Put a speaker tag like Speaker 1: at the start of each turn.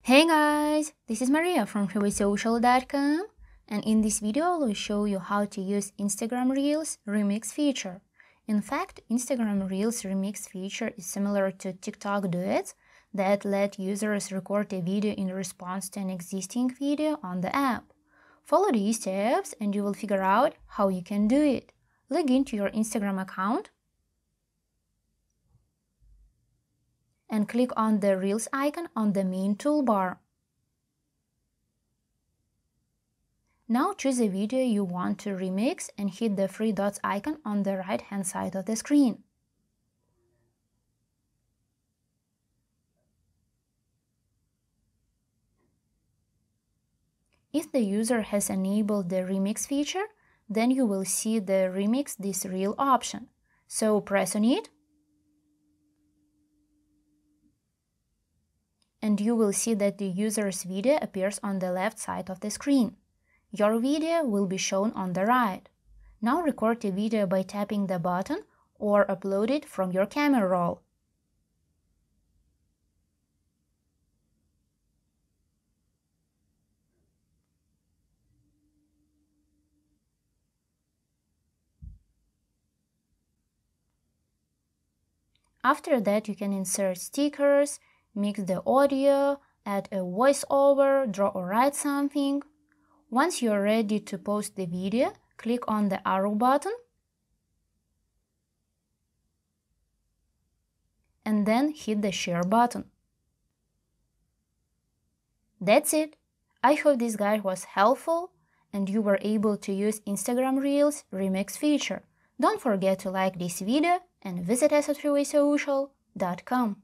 Speaker 1: Hey guys, this is Maria from freewaysocial.com, and in this video I will show you how to use Instagram Reels Remix feature. In fact, Instagram Reels Remix feature is similar to TikTok Duets that let users record a video in response to an existing video on the app. Follow these steps and you will figure out how you can do it. Log into your Instagram account and click on the Reels icon on the main toolbar. Now choose a video you want to remix and hit the three dots icon on the right-hand side of the screen. If the user has enabled the remix feature, then you will see the Remix this Reel option. So press on it, and you will see that the user's video appears on the left side of the screen. Your video will be shown on the right. Now record a video by tapping the button or upload it from your camera roll. After that, you can insert stickers, mix the audio, add a voiceover, draw or write something. Once you're ready to post the video, click on the arrow button and then hit the share button. That's it. I hope this guide was helpful and you were able to use Instagram Reels Remix feature. Don't forget to like this video and visit us at freewaysocial.com.